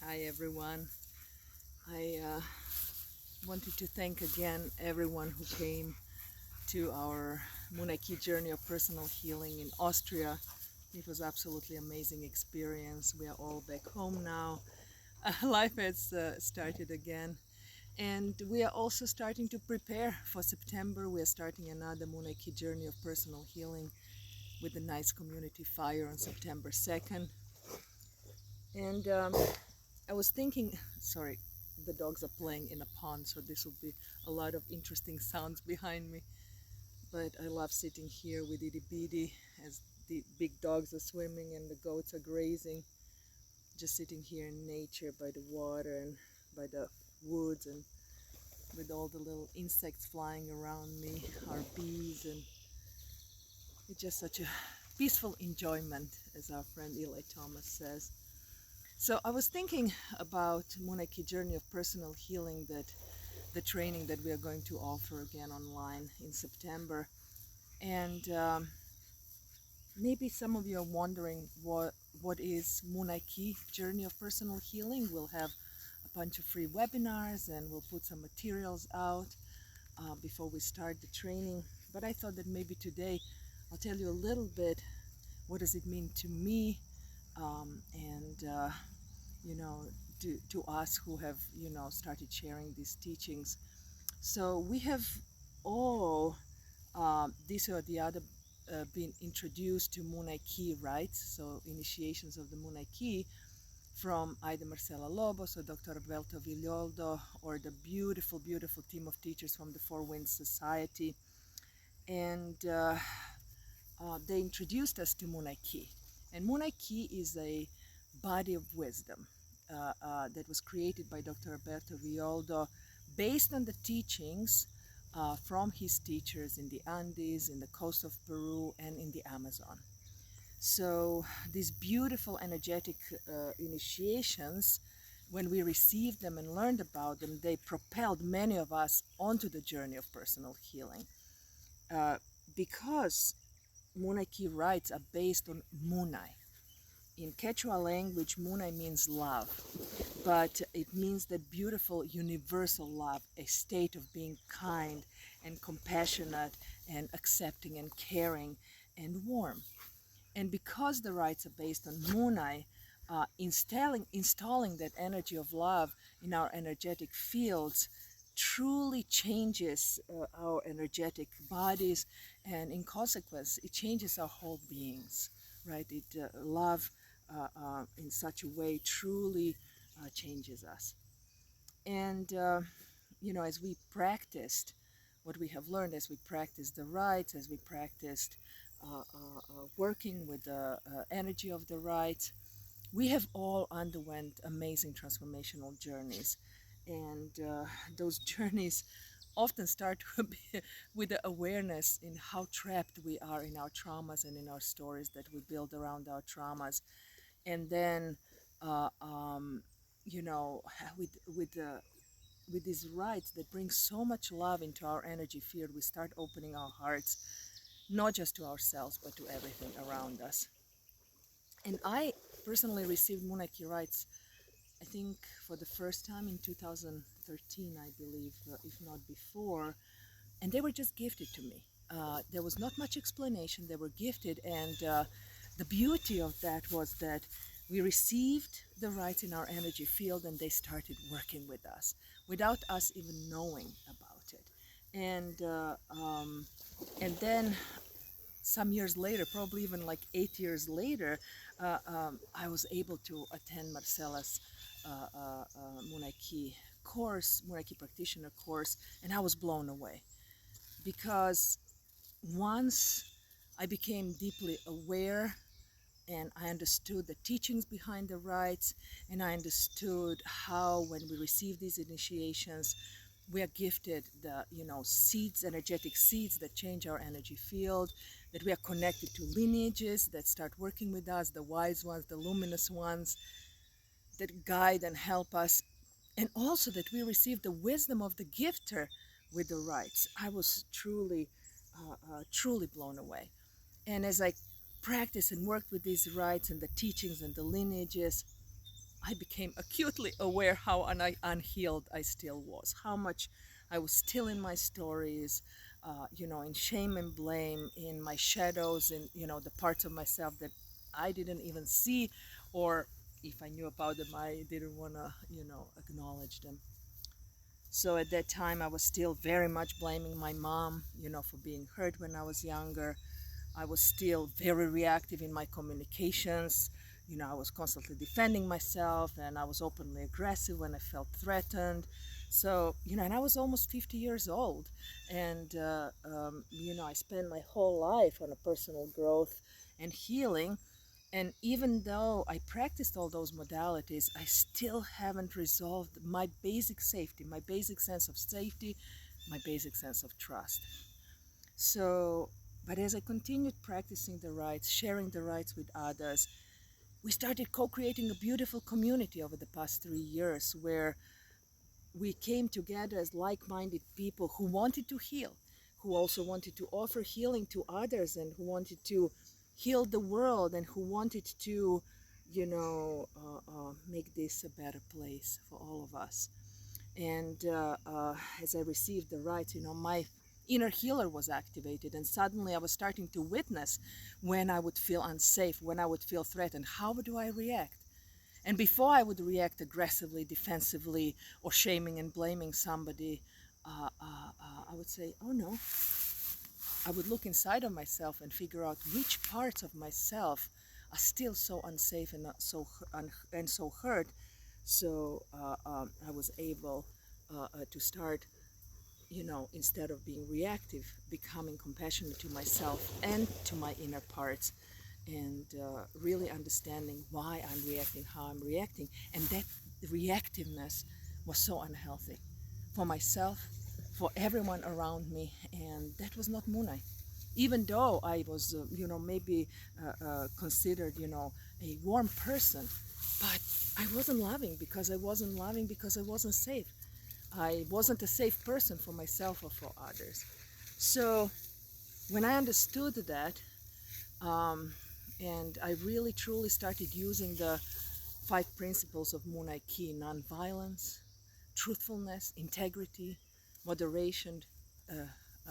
Hi everyone. I wanted to thank again everyone who came to our Munay-Ki journey of personal healing in Austria. It was absolutely amazing experience. We are all back home now. Life has started again. And we are also starting to prepare for September. We are starting another Munay-Ki journey of personal healing with a nice community fire on September 2nd. And I was thinking, sorry, the dogs are playing in a pond, so this will be a lot of interesting sounds behind me. But I love sitting here with Itty Bitty as the big dogs are swimming and the goats are grazing. Just sitting here in nature by the water and by the woods and with all the little insects flying around me, our bees, and it's just such a peaceful enjoyment, as our friend Eli Thomas says. So I was thinking about Munay-Ki journey of personal healing, that the training that we are going to offer again online in September. And maybe some of you are wondering what is Munay-Ki journey of personal healing. We'll have a bunch of free webinars and we'll put some materials out before we start the training. But I thought that maybe today I'll tell you a little bit what does it mean to me, and you know, to us who have, started sharing these teachings. So we have all, this or the other, been introduced to Munay-Ki rites, so initiations of the Munay-Ki, from either Marcela Lobos or Dr. Alberto Villoldo, or the beautiful, beautiful team of teachers from the Four Winds Society. And they introduced us to Munay-Ki. And Munay-Ki is a body of wisdom that was created by Dr. Alberto Villoldo based on the teachings from his teachers in the Andes, in the coast of Peru, and in the Amazon. So these beautiful energetic initiations, when we received them and learned about them, they propelled many of us onto the journey of personal healing. Because Munay-Ki rites are based on Munay. In Quechua language, Munay means love, but it means that beautiful universal love, a state of being kind and compassionate and accepting and caring and warm. And because the rites are based on Munay, installing that energy of love in our energetic fields truly changes our energetic bodies, and in consequence, it changes our whole beings, right? Love in such a way truly changes us. And, as we practiced what we have learned, as we practiced the rites, as we practiced working with the energy of the rites, we have all underwent amazing transformational journeys. And those journeys often start with the awareness in how trapped we are in our traumas and in our stories that we build around our traumas. And then, with these rites that bring so much love into our energy field, we start opening our hearts, not just to ourselves, but to everything around us. And I personally received Munay-Ki rites, I think, for the first time in 2013, I believe, if not before. And they were just gifted to me. There was not much explanation. They were gifted, and the beauty of that was that we received the rites in our energy field, and they started working with us without us even knowing about it. And then some years later, probably even like 8 years later, I was able to attend Marcela's Munay-Ki course, Munay-Ki practitioner course, and I was blown away. Because once I became deeply aware and I understood the teachings behind the rites, and I understood how, when we receive these initiations, we are gifted the seeds, energetic seeds that change our energy field, that we are connected to lineages that start working with us, the wise ones, the luminous ones that guide and help us, and also that we receive the wisdom of the gifter with the rites. I was truly blown away. And as I practiced and worked with these rites and the teachings and the lineages, I became acutely aware how unhealed I still was, how much I was still in my stories, in shame and blame, in my shadows, in, the parts of myself that I didn't even see, or if I knew about them, I didn't want to, acknowledge them. So at that time, I was still very much blaming my mom, for being hurt when I was younger. I was still very reactive in my communications. I was constantly defending myself, and I was openly aggressive when I felt threatened. So, and I was almost 50 years old. And, I spent my whole life on a personal growth and healing. And even though I practiced all those modalities, I still haven't resolved my basic safety, my basic sense of safety, my basic sense of trust. So, but as I continued practicing the rites, sharing the rites with others, we started co creating a beautiful community over the past 3 years where we came together as like minded people who wanted to heal, who also wanted to offer healing to others, and who wanted to heal the world, and who wanted to, make this a better place for all of us. And as I received the rites, my inner healer was activated, and suddenly I was starting to witness when I would feel unsafe, when I would feel threatened. How do I react? And before I would react aggressively, defensively, or shaming and blaming somebody, I would say, oh no. I would look inside of myself and figure out which parts of myself are still so unsafe and so hurt. So I was able to start, instead of being reactive, becoming compassionate to myself and to my inner parts, and really understanding why I'm reacting, how I'm reacting. And that reactiveness was so unhealthy for myself, for everyone around me, and that was not Munay. Even though I was, maybe considered, a warm person, but I wasn't loving because I wasn't safe. I wasn't a safe person for myself or for others. So when I understood that, um, and I really truly started using the 5 principles of Munay-Ki: nonviolence, truthfulness, integrity, moderation,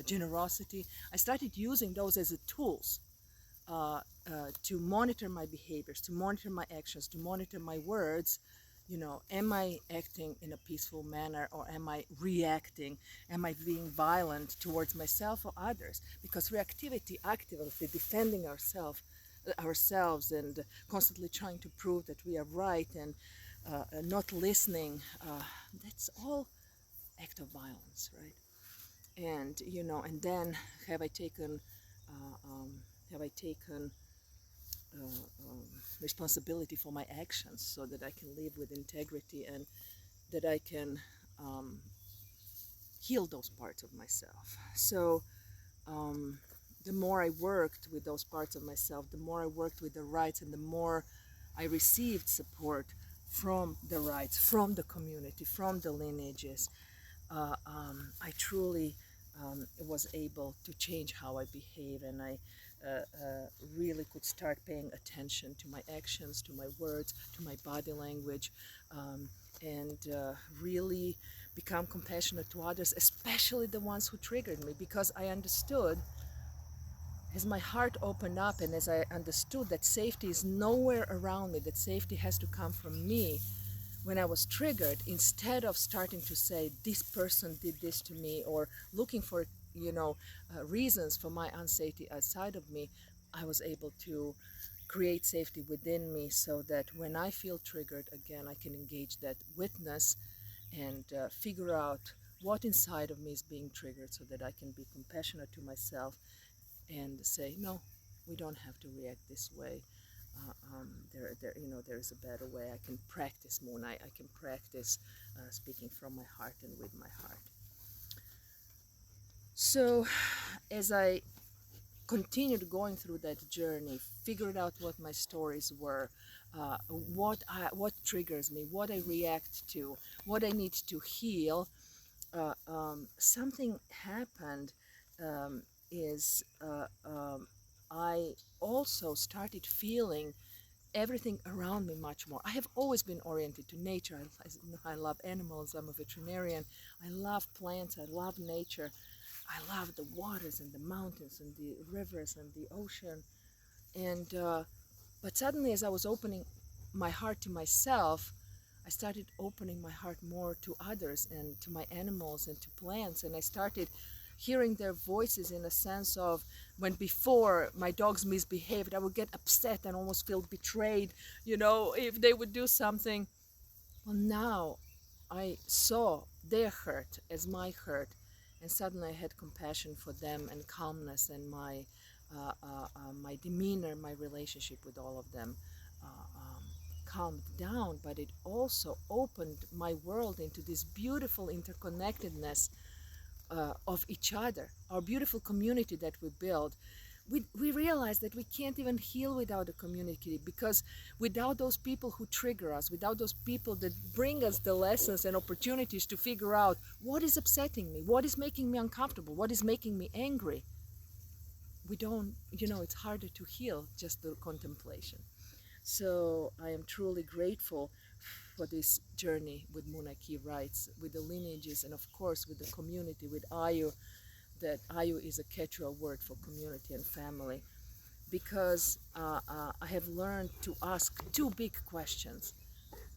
generosity. I started using those as tools to monitor my behaviors, to monitor my actions, to monitor my words. Am I acting in a peaceful manner, or am I reacting? Am I being violent towards myself or others? Because reactivity, actively defending ourselves and constantly trying to prove that we are right, and not listening, that's all act of violence, right? And and then have I taken uh, um, have I taken uh, um, responsibility for my actions, so that I can live with integrity, and that I can um, heal those parts of myself. So um, the more I worked with those parts of myself, the more I worked with the rights, and the more I received support from the rights, from the community, from the lineages, I truly was able to change how I behave, and I really could start paying attention to my actions, to my words, to my body language, and really become compassionate to others, especially the ones who triggered me, because I understood, as my heart opened up and as I understood that safety is nowhere around me, that safety has to come from me. When I was triggered, instead of starting to say, this person did this to me, or looking for, reasons for my unsafety outside of me, I was able to create safety within me, so that when I feel triggered again, I can engage that witness and figure out what inside of me is being triggered, so that I can be compassionate to myself and say, no, we don't have to react this way. There is a better way. I can practice Munay. I can practice speaking from my heart and with my heart. So, as I continued going through that journey, figured out what my stories were, what triggers me, what I react to, what I need to heal. Something happened. Is I also started feeling everything around me much more. I have always been oriented to nature. I love animals. I'm a veterinarian. I love plants. I love nature. I love the waters and the mountains and the rivers and the ocean. And but suddenly, as I was opening my heart to myself, I started opening my heart more to others and to my animals and to plants. And I started hearing their voices in a sense of, when before my dogs misbehaved, I would get upset and almost feel betrayed, if they would do something. Well, now I saw their hurt as my hurt, and suddenly I had compassion for them and calmness, and my demeanor, my relationship with all of them calmed down. But it also opened my world into this beautiful interconnectedness of each other, our beautiful community that we build. We realize that we can't even heal without a community, because without those people who trigger us, without those people that bring us the lessons and opportunities to figure out what is upsetting me, what is making me uncomfortable, what is making me angry, we don't, it's harder to heal just the contemplation. So I am truly grateful for this journey with Munay-Ki rites, with the lineages, and of course with the community, with Ayu. That Ayu is a Quechua word for community and family, because I have learned to ask two big questions.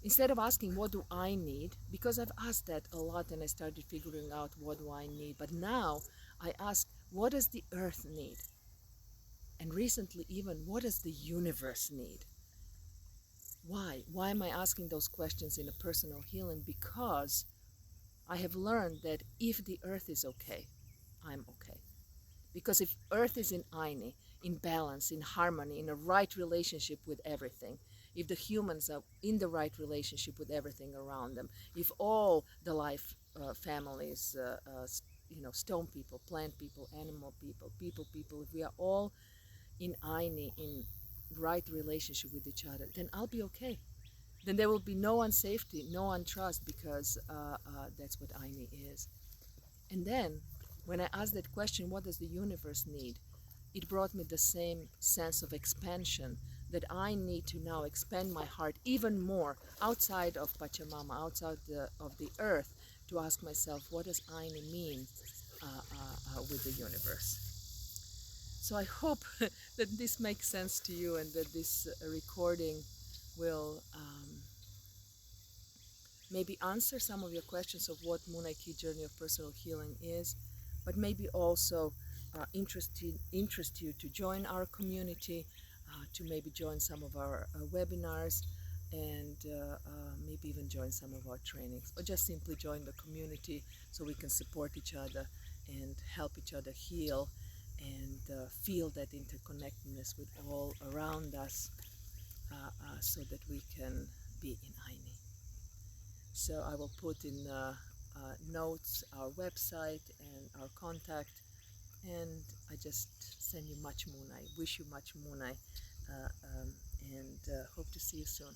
Instead of asking, what do I need? Because I've asked that a lot and I started figuring out what do I need. But now I ask, what does the earth need? And recently even, what does the universe need? Why? Why am I asking those questions in a personal healing? Because I have learned that if the earth is okay, I'm okay. Because if earth is in Aini, in balance, in harmony, in a right relationship with everything, if the humans are in the right relationship with everything around them, if all the life families, stone people, plant people, animal people, if we are all in Aini, in right relationship with each other, then I'll be okay. Then there will be no unsafety, no untrust, because that's what Aini is. And then, when I asked that question, what does the universe need? It brought me the same sense of expansion, that I need to now expand my heart even more outside of Pachamama, outside of the earth, to ask myself, what does Aini mean with the universe? So I hope that this makes sense to you, and that this recording will maybe answer some of your questions of what Munay-Ki Journey of Personal Healing is, but maybe also interest you to join our community, to maybe join some of our webinars, and maybe even join some of our trainings, or just simply join the community so we can support each other and help each other heal, and feel that interconnectedness with all around us, so that we can be in Aini. So I will put in notes our website and our contact, and I just send you much Munay, wish you much Munay, and hope to see you soon.